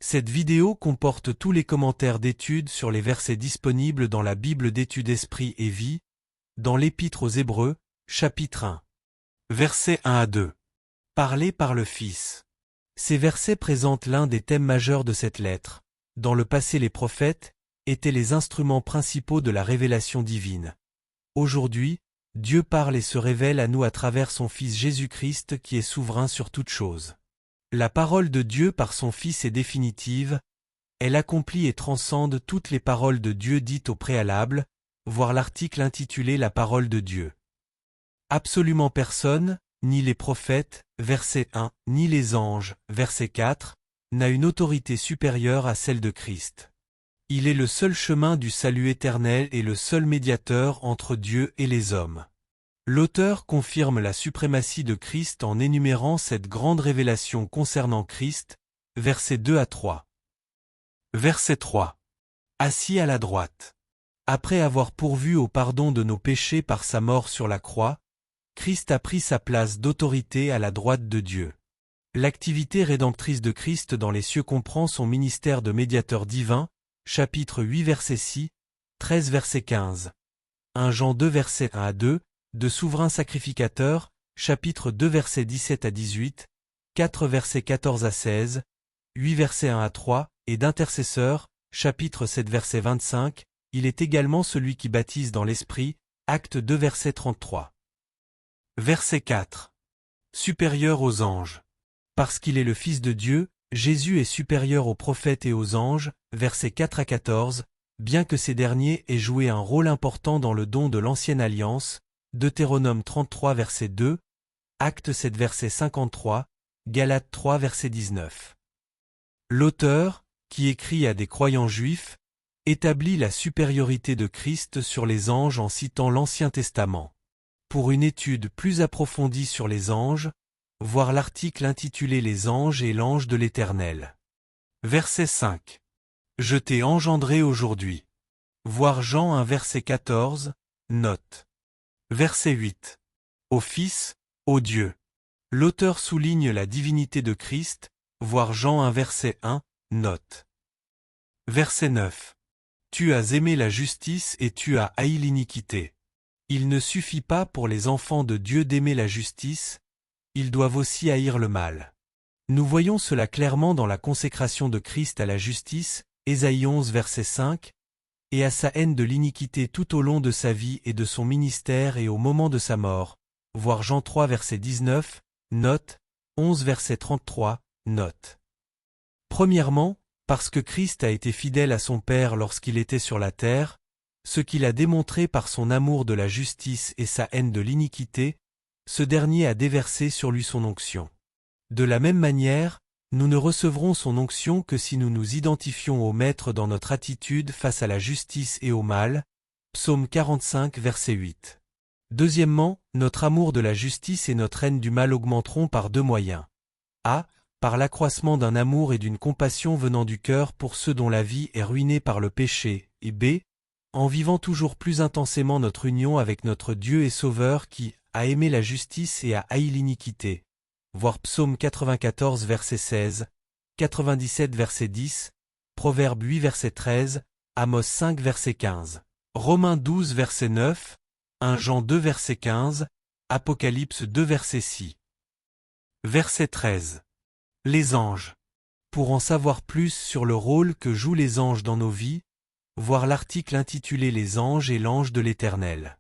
Cette vidéo comporte tous les commentaires d'études sur les versets disponibles dans la Bible d'études Esprit et Vie, dans l'Épître aux Hébreux, chapitre 1. Versets 1 à 2. Parlé par le Fils. Ces versets présentent l'un des thèmes majeurs de cette lettre. Dans le passé, les prophètes étaient les instruments principaux de la révélation divine. Aujourd'hui, Dieu parle et se révèle à nous à travers son Fils Jésus-Christ qui est souverain sur toutes choses. La parole de Dieu par son Fils est définitive, elle accomplit et transcende toutes les paroles de Dieu dites au préalable, voir l'article intitulé La parole de Dieu. Absolument personne, ni les prophètes, verset 1, ni les anges, verset 4, n'a une autorité supérieure à celle de Christ. Il est le seul chemin du salut éternel et le seul médiateur entre Dieu et les hommes. L'auteur confirme la suprématie de Christ en énumérant cette grande révélation concernant Christ, versets 2 à 3. Verset 3. Assis à la droite. Après avoir pourvu au pardon de nos péchés par sa mort sur la croix, Christ a pris sa place d'autorité à la droite de Dieu. L'activité rédemptrice de Christ dans les cieux comprend son ministère de médiateur divin, chapitre 8 verset 6, 13 verset 15. 1 Jean 2 verset 1 à 2, de souverain sacrificateur, chapitre 2 verset 17 à 18, 4 verset 14 à 16, 8 verset 1 à 3, et d'intercesseur, chapitre 7 verset 25, il est également celui qui baptise dans l'Esprit, acte 2 verset 33. Verset 4. Supérieur aux anges. Parce qu'il est le Fils de Dieu, Jésus est supérieur aux prophètes et aux anges, versets 4 à 14, bien que ces derniers aient joué un rôle important dans le don de l'Ancienne Alliance, Deutéronome 33 verset 2, Acte 7 verset 53, Galates 3 verset 19. L'auteur, qui écrit à des croyants juifs, établit la supériorité de Christ sur les anges en citant l'Ancien Testament. Pour une étude plus approfondie sur les anges, voir l'article intitulé Les anges et l'ange de l'Éternel. Verset 5. Je t'ai engendré aujourd'hui. Voir Jean 1 verset 14, note. Verset 8. Au Fils, au Dieu. L'auteur souligne la divinité de Christ, voir Jean 1 verset 1, note. Verset 9. Tu as aimé la justice et tu as haï l'iniquité. Il ne suffit pas pour les enfants de Dieu d'aimer la justice, ils doivent aussi haïr le mal. Nous voyons cela clairement dans la consécration de Christ à la justice, Ésaïe 11 verset 5, et à sa haine de l'iniquité tout au long de sa vie et de son ministère et au moment de sa mort, voir Jean 3 verset 19, note, 11 verset 33, note. Premièrement, parce que Christ a été fidèle à son Père lorsqu'il était sur la terre, ce qu'il a démontré par son amour de la justice et sa haine de l'iniquité, ce dernier a déversé sur lui son onction. De la même manière, nous ne recevrons son onction que si nous nous identifions au Maître dans notre attitude face à la justice et au mal. Psaume 45 verset 8. Deuxièmement, notre amour de la justice et notre haine du mal augmenteront par deux moyens. A. Par l'accroissement d'un amour et d'une compassion venant du cœur pour ceux dont la vie est ruinée par le péché, et B. En vivant toujours plus intensément notre union avec notre Dieu et Sauveur qui a aimé la justice et a haï l'iniquité. Voir Psaume 94 verset 16, 97 verset 10, Proverbe 8 verset 13, Amos 5 verset 15, Romains 12 verset 9, 1 Jean 2 verset 15, Apocalypse 2 verset 6. Verset 13. Les anges. Pour en savoir plus sur le rôle que jouent les anges dans nos vies, voir l'article intitulé Les anges et l'ange de l'Éternel.